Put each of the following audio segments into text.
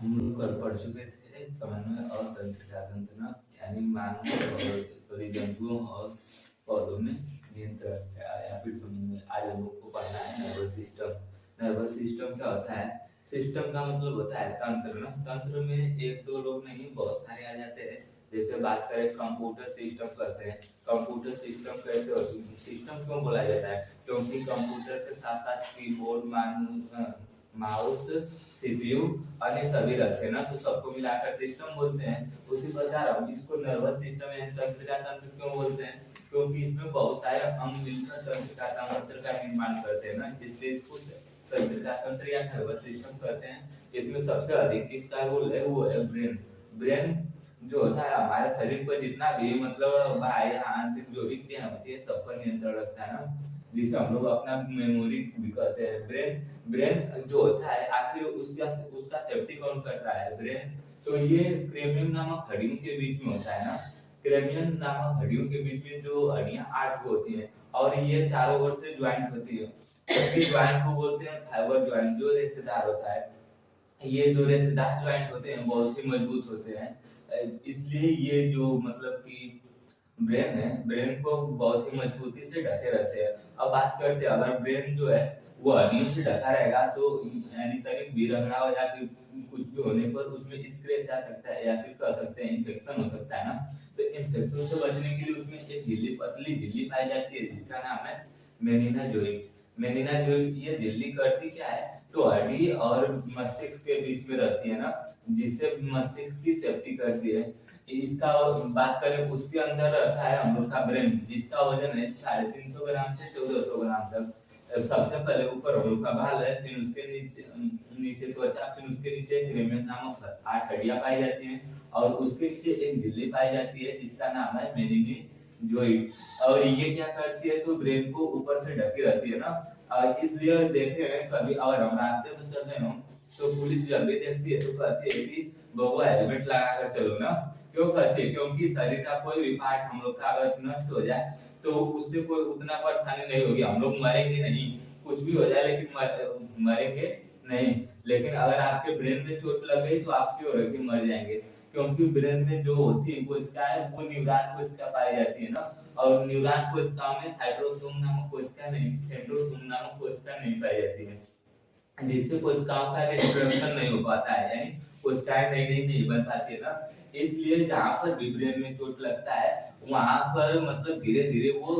हम लोग कल पढ़ चुके थे समन्वय और तंत्रिका तंत्र यानी मानव और सॉरी जंतुओं और पौधों में नियंत्रण या फिर समन्वय। आज हम लोग को पढ़ना है नर्वस सिस्टम। नर्वस सिस्टम क्या होता है? सिस्टम का मतलब होता है तंत्र ना। तंत्र में एक दो लोग नहीं बहुत सारे आ जाते हैं। जैसे बात करें कंप्यूटर सिस्टम करते हैं। कंप्यूटर सिस्टम कैसे होती है? सिस्टम क्यों बोला जाता है? क्योंकि कंप्यूटर के साथ साथ कीबोर्ड माउस सीपीयू अन्य सभी रहते हैं ना, तो सबको मिलाकर सिस्टम बोलते हैं। उसी प्रकार हम इसको नर्वस सिस्टम या तंत्रिका तंत्र क्यों बोलते हैं? क्योंकि इसमें बहुत सारे अंग मिलकर तंत्रिका तंत्र का निर्माण करते हैं ना, इसलिए इसको तंत्रिका तंत्र या नर्वस सिस्टम कहते हैं। इसमें सबसे अधिक किसका रोल है? वो है ब्रेन। ब्रेन जो होता है हमारे शरीर पर जितना भी मतलब बाह्य आंतरिक जो भी क्रिया होती है सब पर नियंत्रण रखता है ना, जिसे हम लोग अपना मेमोरी भी कहते हैं। ब्रेन ब्रेन जो होता है आखिर उसका उसका सेफ्टी कौन करता है? ब्रेन। तो ये क्रेनियम नामक हड्डियों के बीच में होता है ना। क्रेनियम नामक हड्डियों के बीच में जो हड्डियां 8 होती हैं और ये चारों ओर से ज्वाइंट होती है। इस ज्वाइंट को बोलते हैं फाइबर ज्वाइंट, जो रेशेदार होता है। ये जो रेशेदार ज्वाइंट होते हैं बहुत ही मजबूत होते हैं, इसलिए ये जो मतलब कि ब्रेन है, ब्रेन को बहुत ही मजबूती से ढके रहते हैं। अब बात करते हैं अगर ब्रेन जो है वो हड्डियों से ढका रहेगा तो यानी तनिक भी रगड़ा या फिर कुछ भी होने पर उसमें स्क्रैच आ सकता है या फिर कह सकते हैं इन्फेक्शन हो सकता है ना। तो इन्फेक्शन से बचने के लिए उसमें एक झिल्ली पतली झिल्ली पाई जाती है जिसका नाम है मेनिना जोइक। मेनिना जोइक ये झिल्ली करती क्या है? तो हड्डी और मस्तिष्क के बीच में रहती है ना, जिससे मस्तिष्क की सेफ्टी करती है। इसका बात करें उसके अंदर रहता है हम लोग का ब्रेन, जिसका वजन है 350 ग्राम से 1400 ग्राम तक। सबसे पहले ऊपर हम लोग का बाल है, फिर उसके नीचे नीचे त्वचा, फिर उसके नीचे क्रेनियम नामक 8 हड्डियां पाई जाती हैं और उसके नीचे एक झिल्ली पाई जाती है जिसका नाम है मेनिनी जोइड। और ये क्या करती है? तो ब्रेन को ऊपर से ढकी रहती है ना। इसलिए देखते हैं कभी अगर हम रास्ते में चल रहे हो तो पुलिस जब भी देखती है तो कहती है कि बबुआ हेलमेट लगा कर चलो ना। क्यों कहती है? क्योंकि शरीर का कोई भी पार्ट हम लोग का अगर नष्ट हो जाए तो उससे कोई उतना परेशानी नहीं होगी, हम लोग मरेंगे नहीं। कुछ भी हो जाए लेकिन मरेंगे नहीं। लेकिन अगर आपके ब्रेन में चोट लग गई तो आप श्योर है कि मर जाएंगे, क्योंकि ब्रेन में जो होती है कोशिका है वो न्यूरॉन कोशिका पाई जाती है ना। और न्यूरॉन कोशिका में साइटोसोम नामक कोशिका नहीं, सेंट्रोसोम नामक कोशिका नहीं पाई जाती है, जिससे कोशिकाओं का रिप्रोडक्शन नहीं हो पाता है, यानी कोशिकाएं नई नई नहीं बन पाती है ना। इसलिए जहाँ पर भी ब्रेन में चोट लगता है वहां पर मतलब धीरे धीरे वो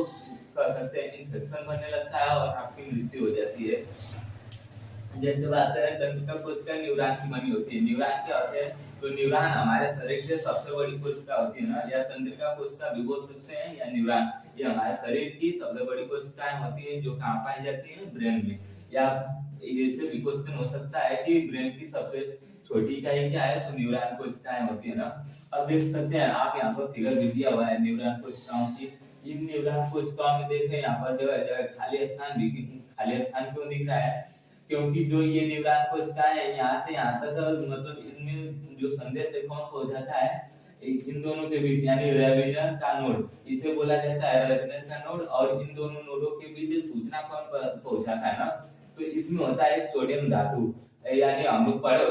कर सकते हैं इन्फेक्शन बनने लगता है और आपकी मृत्यु हो जाती है। जैसे बात करें तंत्रिका कोशिका न्यूरॉन की बनी होती है। न्यूरॉन क्या होते हैं? तो न्यूरॉन हमारे शरीर की सबसे बड़ी कोशिका होती है ना, या तंत्रिका कोशिका भी बोल सकते हैं या न्यूरॉन। ये हमारे शरीर की सबसे बड़ी कोशिकाएं होती है जो कहाँ पाई जाती है? ब्रेन में। या इससे भी क्वेश्चन हो सकता है कि ब्रेन की सबसे छोटी इकाई क्या है? तो न्यूरॉन कोशिकाएं होती है ना। अब देख सकते हैं आप यहाँ पर फिगर भी दिया हुआ है न्यूरॉन कोशिकाओं की। इन न्यूरॉन कोशिकाओं में देखें यहाँ पर जगह जगह खाली स्थान भी, खाली स्थान क्यों दिख रहा है? क्योंकि जो ये न्यूरॉन कोशिकाएं है यहाँ से यहाँ तक मतलब इनमें जो संदेश है कौन पहुंचाता है? इन दोनों के बीच, यानी रेविनर का नोड, इसे बोला जाता है रेविनर का नोड। और इन दोनों नोडों के बीच सूचना कौन पहुंचाता है ना? तो इसमें होता है एक सोडियम धातु, यानी हम लोग पढ़े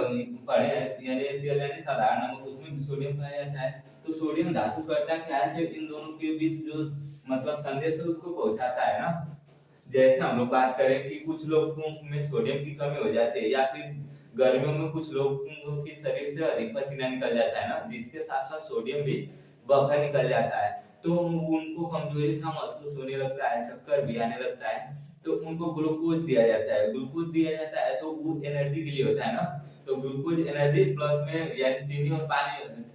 यानी साधारण नमक, उसमें सोडियम पाया जाता है। तो सोडियम धातु करता क्या है? जो इन दोनों के बीच जो मतलब संदेश है उसको पहुंचाता है ना। जैसे हम लोग बात करें कि कुछ लोगों में सोडियम की कमी हो जाती है या फिर गर्मियों में कुछ लोगों के शरीर से अधिक पसीना निकल जाता है ना, जिसके साथ साथ सोडियम भी बखर निकल जाता है, तो उनको कमजोरी सा महसूस होने लगता है, चक्कर भी आने लगता है। तो उनको ग्लूकोज दिया जाता है। ग्लूकोज दिया जाता है तो वो एनर्जी के लिए होता है ना। तो ग्लूकोज एनर्जी प्लस में यानी चीनी और पानी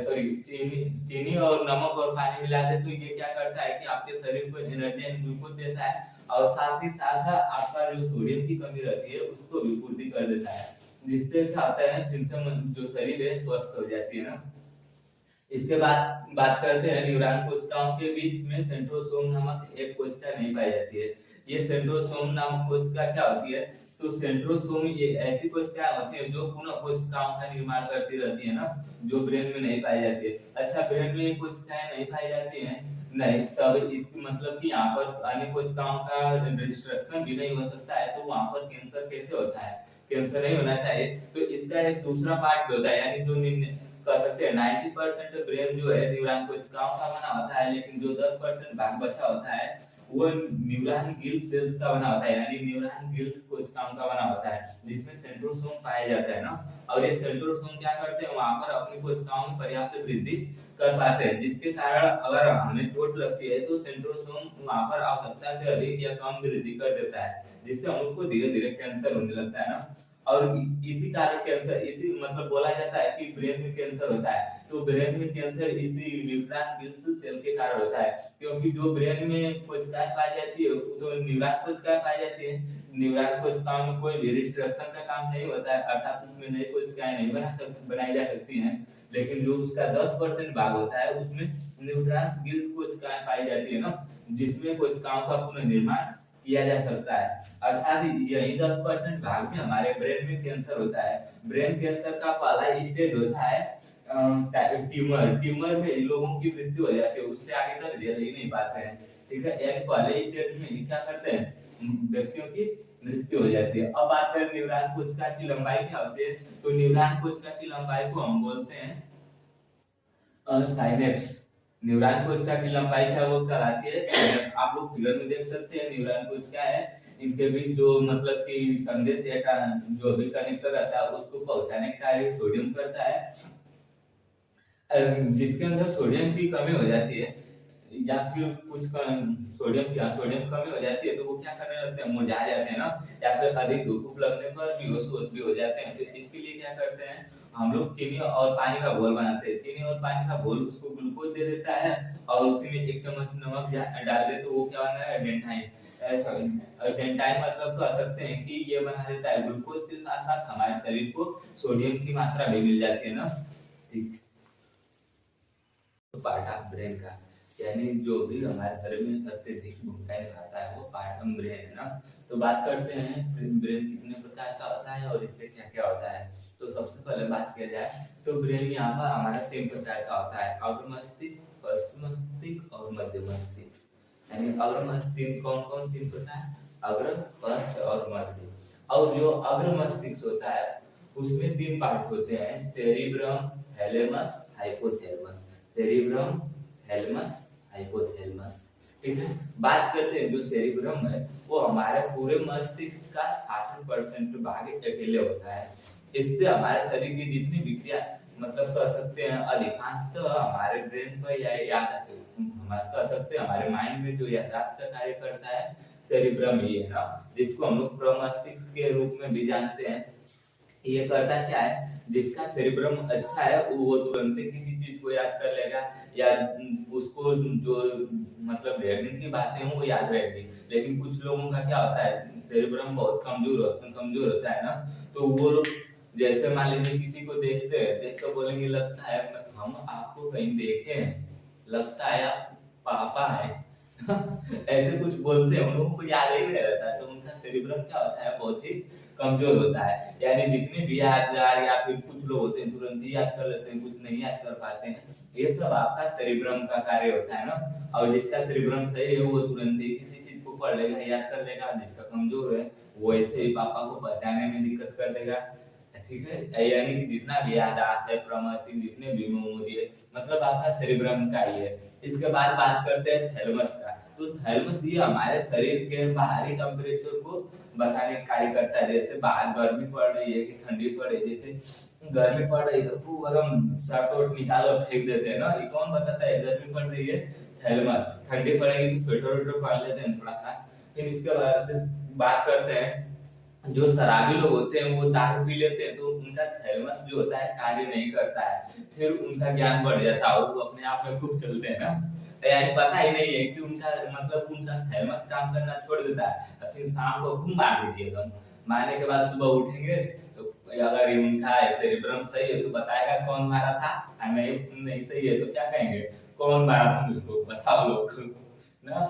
सॉरी चीनी और नमक और पानी मिला दे तो ये क्या करता है कि आपके शरीर को एनर्जी यानी ग्लूकोज देता है और साथ ही साथ आपका जो सोडियम की कमी रहती है उसको भी पूर्ति कर देता है, जिससे क्या होता है जिनसे जो शरीर है स्वस्थ हो जाती है ना। इसके बाद बात करते हैं न्यूरॉन कोशिकाओं के बीच में सेंट्रोसोम नामक एक कोशिका नहीं पाई जाती है। ये सेंट्रोसोम नामक कोशिका क्या होती है? तो सेंट्रोसोम ये ऐसी कोशिकाएं होती है जो पुनः कोशिकाओं का निर्माण करती रहती है ना, जो ब्रेन में नहीं पाई जाती है। अच्छा, ब्रेन में ये कोशिकाएं नहीं पाई जाती हैं, नहीं, तब इसकी मतलब कि यहाँ पर अन्य कोशिकाओं का डिस्ट्रक्शन भी नहीं हो सकता है, तो वहां पर कैंसर कैसे होता है? कैंसर नहीं होना चाहिए। तो इस इसका एक दूसरा पार्ट भी होता है, यानी जो कह सकते हैं 90% ब्रेन जो है न्यूरॉन कोशिकाओं का बना होता है, लेकिन जो 10% भाग बचा होता है वो न्यूरॉन गिल सेल्स का बना होता है, यानी न्यूरॉन गिल कोशिकाओं का बना होता है, जिसमें सेंट्रोसोम पाया जाता है ना। और ये सेंट्रोसोम क्या करते हैं, वहां पर अपनी कोशिकाओं में पर्याप्त वृद्धि कर पाते हैं, जिसके कारण अगर हमें चोट लगती है तो सेंट्रोसोम वहां पर आवश्यकता से अधिक या कम वृद्धि कर देता है, जिससे हम लोग को धीरे धीरे कैंसर होने लगता है ना। और इसी कारण कैंसर, इसी मतलब बोला जाता है कि ब्रेन में कैंसर होता है, तो ब्रेन में कैंसर इसी न्यूरॉन गिल सेल के कारण होता है, क्योंकि जो ब्रेन में कोशिकाएं पाई जाती है तो न्यूरॉन कोशिकाएं पाई जाती है, न्यूरॉन कोशिकाओं में कोई भी रिस्ट्रक्शन का काम नहीं होता है, अर्थात उसमें नई कोशिकाएं नहीं बनाई जा सकती हैं, लेकिन जो उसका 10% भाग होता है उसमें न्यूरॉन गिल कोशिकाएं पाई जाती है ना, जिसमें कोशिकाओं का पुनर्निर्माण किया जा सकता है। अर्थात यही 10% भाग में हमारे ब्रेन में कैंसर होता है। ब्रेन कैंसर का पहला स्टेज होता है ट्यूमर। ट्यूमर में लोगों की मृत्यु हो जाती है, उससे आगे तक झेल ही नहीं पाते हैं, ठीक है। यानी पहले स्टेज में क्या करते हैं, व्यक्तियों की मृत्यु हो जाती है। अब बात करें न्यूरॉन कोशिका की लंबाई क्या होती है, तो न्यूरॉन कोशिका की लंबाई को हम बोलते हैं साइनेप्स। न्यूरॉन कोशिका की लंबाई क्या वो कहलाती है, आप लोग फिगर में देख सकते हैं न्यूरॉन कोशिका है, इनके बीच जो मतलब कि संदेश या जो भी कनेक्टर रहता है उसको पहुंचाने का कार्य सोडियम करता है। जिसके अंदर सोडियम की कमी हो जाती है या फिर कुछ सोडियम कमी हो जाती है तो वो क्या करने लगते हैं, मुरझा जाते हैं ना, या फिर अधिक धूप लगने पर बेहोश भी हो जाते हैं। तो इसके लिए क्या करते हैं, हम लोग चीनी और पानी का घोल बनाते हैं, चीनी और पानी का घोल उसको ग्लूकोज दे देता है और उसी में 1 चम्मच नमक डाल दे तो वो क्या बना है, डेंटाइन। डेंटाइन मतलब कह सकते हैं कि ये बना देता है ग्लूकोज के साथ साथ हमारे शरीर को सोडियम की मात्रा भी मिल जाती है ना, ठीक। तो पार्ट ऑफ ब्रेन का, यानी जो भी हमारे शरीर में अत्यधिक भूमिका निभाता है वो पार्ट ऑफ ब्रेन है ना। तो बात करते हैं ब्रेन कितने प्रकार का होता है और इससे क्या क्या होता है। तो सबसे पहले बात किया जाए तो ब्रेन यहाँ पर हमारा 3 प्रकार का होता है, अग्र मस्तिष्क, पश्च मस्तिष्क और मध्य मस्तिष्क। यानी अग्र मस्तिष्क कौन कौन 3 प्रकार, अग्र, पश्च और मध्य। और जो अग्र मस्तिष्क होता है उसमें 3 पार्ट होते हैं, cerebrum, thalamus, hypothalamus. Cerebrum, thalamus, hypothalamus, ठीक है। बात करते हैं जो सेरिब्रम है वो हमारे पूरे मस्तिष्क का 60% भाग अकेले होता है। इससे हमारे शरीर की जितनी भी क्रिया मतलब कह सकते हैं अधिकांश तो हमारे ब्रेन पर या याद हमारे कह सकते हैं हमारे माइंड में जो याददाश्त का कार्य करता है सेरिब्रम ही है ना, जिसको हम लोग प्रमस्तिष्क के रूप में भी जानते हैं। ये करता क्या है, जिसका सेरिब्रम अच्छा है वो तुरंत किसी चीज को याद कर लेगा या उसको जो मतलब ढेर दिन की बातें हैं वो याद रहेगी। लेकिन कुछ लोगों का क्या होता है, सेरिब्रम बहुत कमजोर होता है ना, तो वो लोग जैसे मान लीजिए किसी को देखते हैं, देख कर बोलेंगे लगता है हम आपको कहीं देखे हैं, लगता है आप पापा है ऐसे कुछ बोलते हैं, उन लोगों को याद ही नहीं रहता, तो उनका सेरिब्रम क्या होता है बहुत ही कमजोर होता है। यानी जितने भी यादगार या फिर कुछ लोग होते हैं तुरंत ही याद कर लेते हैं, कुछ नहीं याद कर पाते हैं, ये सब आपका सेरिब्रम का कार्य होता है ना। और जिसका सेरिब्रम सही है वो तुरंत ही किसी चीज को पढ़ लेगा, याद कर लेगा। जिसका कमजोर है वो ऐसे ही पापा को बचाने में दिक्कत कर देगा, ठीक है। यानी कि जितना भी याददाश्त है, प्रमस्तिष्क, जितने भी मेमोरी है, मतलब आपका सेरिब्रम का ही है। इसके बाद बात करते हैं थैलेमस का। तो थैलेमस ये हमारे शरीर के बाहरी टेम्परेचर को बताने का कार्य करता है। जैसे बाहर गर्मी पड़ रही है कि ठंडी पड़ रही है, जैसे गर्मी पड़ रही है तो एकदम शर्ट वर्ट निकाल और फेंक देते हैं ना, ये कौन बताता है गर्मी पड़ रही है, थैलेमस। ठंडी पड़ेगी तो स्वेटर पहन लेते हैं थोड़ा सा। फिर इसके बाद बात करते हैं जो शराबी लोग होते हैं वो दारू पी लेते हैं तो उनका थैलेमस जो होता है कार्य नहीं करता है, फिर उनका ज्ञान बढ़ जाता है और वो अपने आप में खूब चलते हैं ना, यानी पता ही नहीं है कि उनका मतलब उनका थैलेमस काम करना छोड़ देता है। फिर शाम को खूब मार दीजिए एकदम, मारने के बाद सुबह उठेंगे तो अगर उनका सेरिब्रम सही है तो बताएगा कौन मारा था, नहीं सही है तो क्या कहेंगे कौन मारा था मुझको बताओ लोग ना।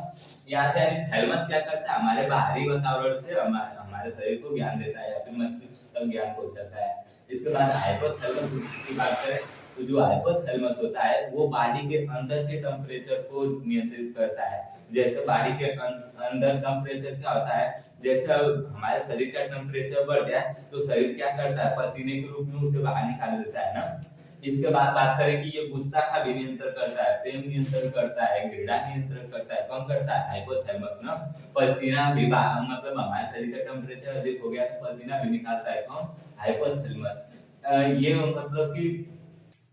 यहाँ से थैलेमस क्या करता है, हमारे बाहरी वातावरण से हमारे शरीर को ज्ञान देता है या फिर मस्तिष्क तक ज्ञान पहुंचाता है। इसके बाद हाइपोथैलेमस की बात करें तो जो हाइपोथैलेमस होता है वो बॉडी के अंदर के टेम्परेचर को नियंत्रित करता है। जैसे बॉडी के अंदर टेम्परेचर क्या होता है, जैसे अब हमारे शरीर का टेम्परेचर बढ़ गया तो शरीर क्या करता है, पसीने के रूप में उसे बाहर निकाल देता है ना। इसके बाद बात करें कि ये गुस्सा का भी नियंत्रण करता है, प्रेम नियंत्रण करता है, घृणा नियंत्रण करता है, कौन करता है, हाइपोथैलेमस ना। पसीना भी मतलब हमारे शरीर का टेम्परेचर अधिक हो गया तो पसीना भी निकालता है कौन, हाइपोथैलेमस। ये मतलब कि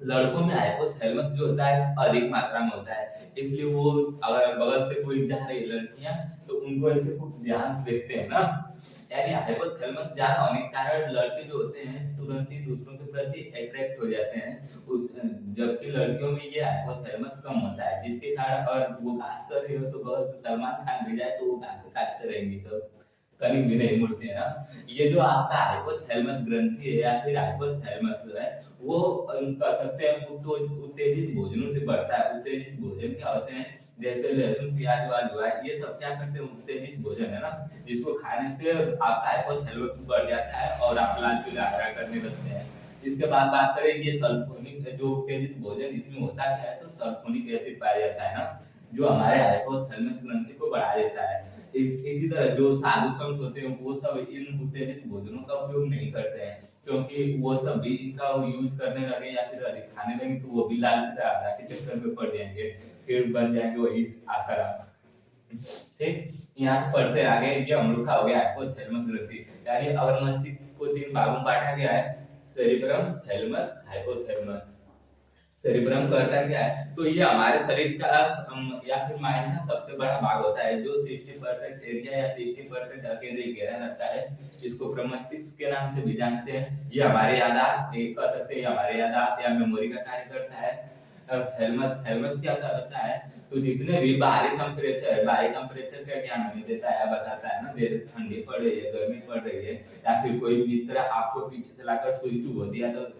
लड़कों में हाइपोथैलेमस जो होता है अधिक मात्रा में होता है, इसलिए वो अगर बगल से कोई जा रही लड़कियां तो उनको ऐसे खूब ध्यान से देखते हैं ना। यानी हाइपोथैलेमस ज्यादा होने के कारण लड़के जो होते हैं तुरंत ही दूसरों के प्रति अट्रैक्ट हो जाते हैं, उस जबकि लड़कियों में ये हाइपोथैलेमस कम होता है, जिसके कारण और वो घास कर रही हो तो बगल से सलमान खान भी जाए तो वो घास काटते रहेंगे सब, करीब भी नहीं मुड़ते हैं ना। ये जो आपका हाइपोथैलेमस ग्रंथि है या फिर हाइपोथैलेमस है वो कह सकते हैं उत्तेजित भोजनों से बढ़ता है। उत्तेजित भोजन क्या होते हैं, जैसे लहसुन प्याज वाज हुआ, ये सब क्या करते हैं, उत्तेजित भोजन है ना, जिसको खाने से आपका हाइपोथैलेमस बढ़ जाता है और आप लाल पीला हरा करने लगते हैं। इसके बाद बात करें ये सल्फोनिक जो उत्तेजित भोजन, इसमें होता क्या है, तो सल्फोनिक एसिड पाया जाता है ना, जो हमारे हाइपोथैलेमस ग्रंथि को बढ़ा देता है। इसी तरह जो साधु संत होते हैं वो सब इन उत्तेजित भोजनों का उपयोग नहीं करते हैं, क्योंकि वो सब भी इनका यूज करने लगे या फिर अधिक खाने लगे तो वो भी लाल पीला के चक्कर में पड़ जाएंगे, फिर बन जाएंगे वही आकर। ठीक, यहाँ पढ़ते आगे, ये हम लोग का हो गया हाइपोथैलेमस ग्रंथि। यानी अगर मस्तिष्क को 3 भागों में बांटा गया है, सेरिब्रम, थैलेमस, हाइपोथैलेमस। सेरिब्रम करता क्या है, तो ये हमारे शरीर का या फिर माइंड का सबसे बड़ा भाग होता है, जो 60% एरिया या 60% अकेले घेरा रहता है। इसको मस्तिष्क के नाम से भी जानते हैं। ये हमारे याददाश्त कह सकते हैं, हमारे याददाश्त या मेमोरी का कार्य करता है। थैलेमस क्या करता है, तो जितने भी बाहरी टेम्परेचर का ज्ञान हमें देता है, बताता है ना, जैसे ठंडी पड़ रही है, गर्मी पड़ रही है, या फिर कोई मित्र आपको पीछे चलाकर सुई चुभो दिया तो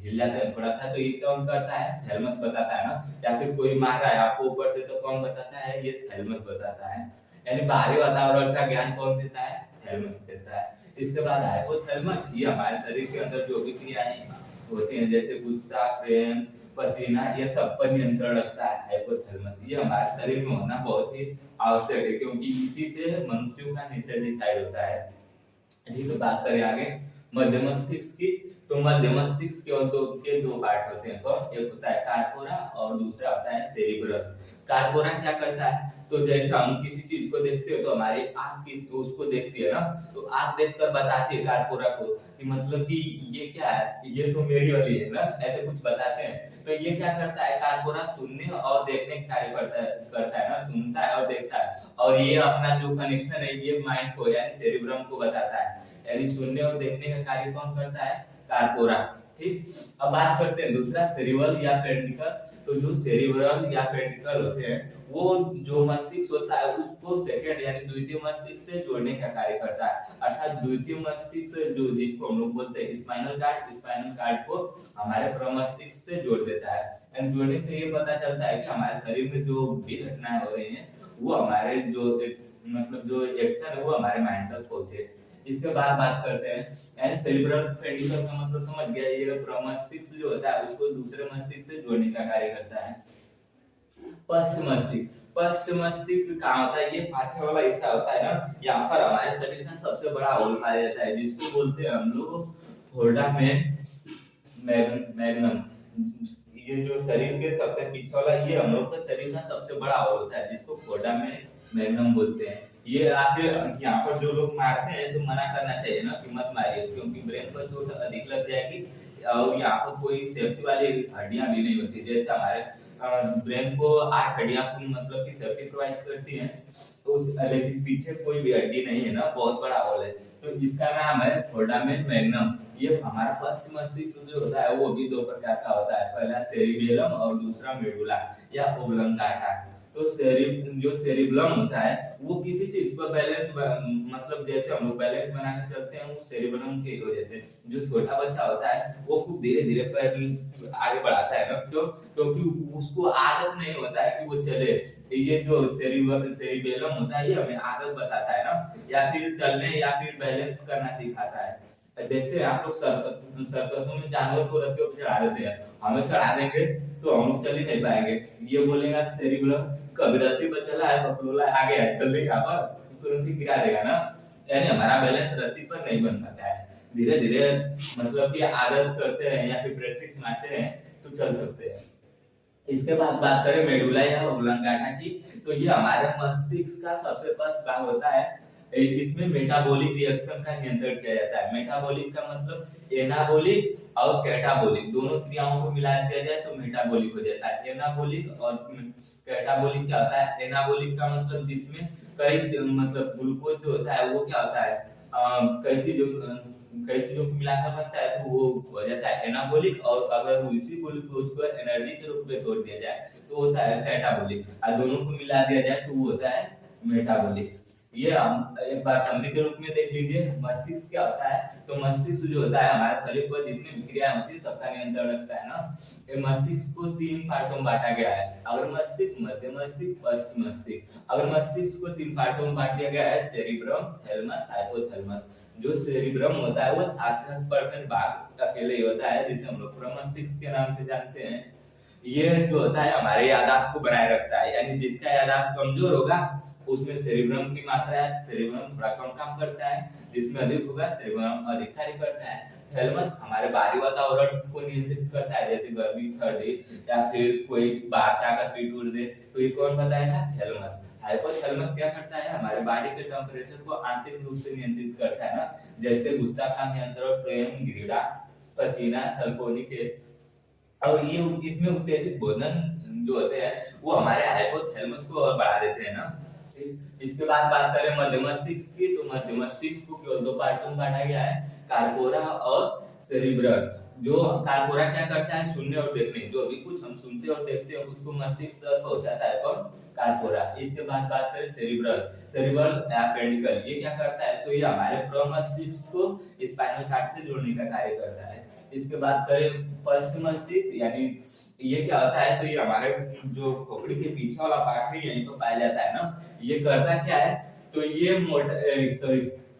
हिल जाते हैं थोड़ा सा, तो ये कौन करता है, थैलेमस बताता है ना। या फिर कोई मार रहा है आपको ऊपर से तो कौन बताता है, ये थैलेमस बताता है। यानी बाहरी वातावरण का ज्ञान कौन देता है, थैलेमस देता है। इसके बाद हाइपोथैलेमस, ये हमारे शरीर के अंदर जो भी क्रियाएं होती हैं, जैसे गुस्सा, प्रेम, पसीना, ये सब पर नियंत्रण रखता है हाइपोथैलेमस। ये हमारे शरीर में होना बहुत ही आवश्यक है, क्योंकि इसी से मनुष्यों का नेचर डिसाइड होता है। ठीक है, बात करें आगे मध्य मस्तिष्क की, तो मध्य मस्तिष्क के दो पार्ट होते हैं, कौन, एक होता है कार्पोरा और दूसरा होता है सेरिब्रम। कार्पोरा क्या करता है, तो जैसे हम किसी चीज को देखते हो तो हमारी आंख की उसको देखती है ना, तो आंख देखकर बताती है कार्पोरा को कि मतलब कि ये क्या है, ये तो मेरी वाली है ना, ऐसे कुछ बताते हैं। तो ये क्या करता है, कार्पोरा सुनने और देखने का कार्य करता है ना, सुनता है और देखता है, और ये अपना जो कनेक्शन है ये माइंड को यानी सेरिब्रम को बताता है। यानी सुनने और देखने का कार्य कौन करता है, कार्पोरा। ठीक, अब बात करते हैं दूसरा सेरिबल या पेंटिकल। तो जो सेरिब्रल या पेंटिकल होते हैं वो जो मस्तिष्क होता है उसको सेकंड यानी द्वितीय मस्तिष्क से जोड़ने का कार्य करता है। अर्थात द्वितीय मस्तिष्क जो जिसको हम लोग बोलते हैं स्पाइनल कार्ड को हमारे प्रमस्तिष्क से जोड़ देता है। एंड जोड़ने से ये पता चलता है कि हमारे शरीर में जो भी घटनाएं हो रही हैं वो हमारे जो मतलब जो एक्शन है वो हमारे माइंड तक पहुंचे। इसके बाद बात करते हैं यानी सेरिब्रल पेंटिकल का मतलब समझ गया, ये प्रमस्तिष्क जो होता है उसको दूसरे मस्तिष्क से जोड़ने का कार्य करता है। पश्च मस्तिष्क कहाँ होता है, ये पाछे वाला हिस्सा होता है ना, यहाँ पर हमारे शरीर का सबसे बड़ा होल पाया जाता है, जिसको बोलते हैं हम लोग फोर्डामेन मैग्नम। ये जो शरीर के सबसे पीछे वाला ये हम लोग का शरीर का सबसे बड़ा होल होता है, जिसको फोर्डामेन मैग्नम बोलते हैं। ये आखिर यहाँ पर जो लोग मारते हैं तो मना करना चाहिए ना कि मत मारिए, क्योंकि ब्रेन पर चोट अधिक लग जाएगी और यहाँ पर कोई सेफ्टी वाली हड्डियां भी नहीं होती। जैसे हमारे ब्रेन को 8 हड्डियां मतलब की सेफ्टी प्रोवाइड करती हैं, तो लेकिन पीछे कोई भी हड्डी नहीं है ना, बहुत बड़ा होल है, तो इसका नाम है फोर्डामेन मैग्नम। ये हमारा पश्च मस्तिष्क जो होता है वो भी 2 प्रकार का होता है, पहला सेरिबेलम और दूसरा मेडुला या ओब्लंगाटा। तो जो सेरिब्रम होता है वो किसी चीज पर बैलेंस मतलब जैसे हम लोग बैलेंस बनाकर चलते हैं वो सेरिब्रम की वजह से। जो छोटा बच्चा होता है वो खूब धीरे धीरे पैर आगे बढ़ाता है ना, क्योंकि उसको आदत नहीं होता है कि वो चले। ये जो सेरिबेलम होता है ये हमें आदत बताता है ना, या फिर चलने या फिर बैलेंस करना सिखाता है। देखते हैं आप लोग सर्कसों में जानवर को रस्सियों पे चढ़ा देते हैं, हमें चढ़ा देंगे तो हम लोग चल ही नहीं पाएंगे। ये बोलेगा सेरिब्रम कभी रस्सी पर चला है, पकड़ोला आ गया चल रही यहाँ पर, तुरंत ही गिरा देगा ना। यानी हमारा बैलेंस रस्सी पर नहीं बन पाता है। धीरे धीरे मतलब कि आदत करते हैं या फिर प्रैक्टिस मारते हैं तो चल सकते हैं। इसके बाद बात करें मेडुला या ओब्लांगाटा की, तो ये हमारे मस्तिष्क का सबसे फर्स्ट भाग होता है। इसमें मेटाबॉलिक रिएक्शन का नियंत्रण किया जाता है। मेटाबॉलिक का मतलब एनाबॉलिक और कैटाबॉलिक दोनों क्रियाओं को मिला दिया जाए तो मेटाबॉलिक हो जाता है। एनाबॉलिक और कैटाबॉलिक क्या होता है? एनाबॉलिक का मतलब जिसमें कई मतलब ग्लूकोज जो होता है वो क्या होता है, कई चीजों को मिलाकर बनता है तो वो हो जाता है एनाबॉलिक। और अगर उसी ग्लूकोज को एनर्जी के रूप में तोड़ दिया जाए तो होता है कैटाबॉलिक। और दोनों को मिला दिया जाए तो वो होता है मेटाबॉलिक। ये हम एक बार समरी के रूप में देख लीजिए। मस्तिष्क क्या होता है? तो मस्तिष्क जो होता है हमारे शरीर पर जितनी भी क्रियाएं होती है सबका नियंत्रण रखता है ना। ये मस्तिष्क को 3 पार्टों में बांटा गया है, अगर मस्तिष्क, मध्य मस्तिष्क, पश्च मस्तिष्क। अगर मस्तिष्क को 3 पार्टों में बांट दिया गया है, सेरिब्रम, थैलेमस, हाइपोथैलेमस। जो सेरिब्रम होता है वो 60% भाग अकेले ही होता है, जिसे हम लोग प्रमस्तिष्क के नाम से जानते हैं। ये जो होता है हमारे याददाश्त को बनाए रखता है, यानी जिसका याददाश्त कमजोर होगा उसमें सेरिब्रम की मात्रा है, सेरिब्रम थोड़ा कम काम करता है, जिसमें अधिक होगा सेरिब्रम अधिक कार्य करता है। थैलेमस हमारे बाहरी वातावरण को नियंत्रित करता है, जैसे गर्मी ठंडी या फिर कोई बाहर का सीट उड़ दे तो ये कौन बताएगा? थैलेमस। हाइपोथैलेमस क्या करता है? हमारे बॉडी के टेम्परेचर को आंतरिक रूप से नियंत्रित करता है ना, जैसे गुस्सा का नियंत्रण, प्रेम, घृणा, पसीना, सल्फोनिक एसिड। और ये इसमें उत्तेजित भोजन जो होते हैं वो हमारे हाइपोथैलेमस को और बढ़ा देते हैं ना। इसके बाद बात करें मध्य मस्तिष्क की, तो मध्य मस्तिष्क को केवल 2 पार्टों में बांटा गया है, कार्पोरा और सेरिब्रल। जो कार्पोरा क्या करता है? सुनने और देखने, जो भी कुछ हम सुनते और देखते हैं उसको मस्तिष्क तक पहुंचाता है कौन? कार्पोरा। इसके बाद बात करें सेरिब्रल, सेरिब्रल अपेंडिकल, ये क्या करता है? तो ये हमारे प्रमस्तिष्क को स्पाइनल कॉर्ड से जोड़ने का कार्य करता है। इसके बाद करें पश्च मस्तिष्क, यानी ये क्या होता है? तो ये हमारे जो खोपड़ी के पीछे वाला पार्ट है यहीं पर पाया जाता है ना। ये करता क्या है? तो ये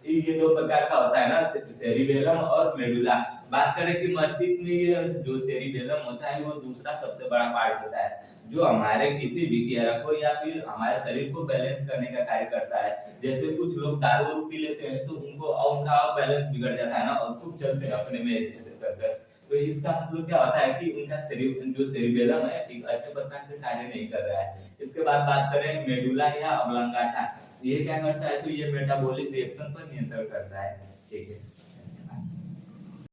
ये 2 प्रकार का होता है ना, सेरिबेलम और मेडुला। बात करें कि मस्तिष्क में ये जो सेरिबेलम होता है वो दूसरा सबसे बड़ा पार्ट होता है, जो हमारे किसी भी क्रिया को या फिर हमारे शरीर को बैलेंस करने का कार्य करता है। जैसे कुछ लोग दारू पी लेते हैं तो उनका बैलेंस बिगड़ जाता है ना, और खूब चलते हैं अपने में ऐसे करकर। तो इसका मतलब क्या होता है कि उनका जो सेरिबेलम है एक अच्छे प्रकार से कार्य नहीं कर रहा है। इसके बाद बात करें मेडुला या ऑब्लांगाटा, ये क्या करता है? तो ये मेटाबॉलिक रिएक्शन पर नियंत्रण करता है। ठीक है।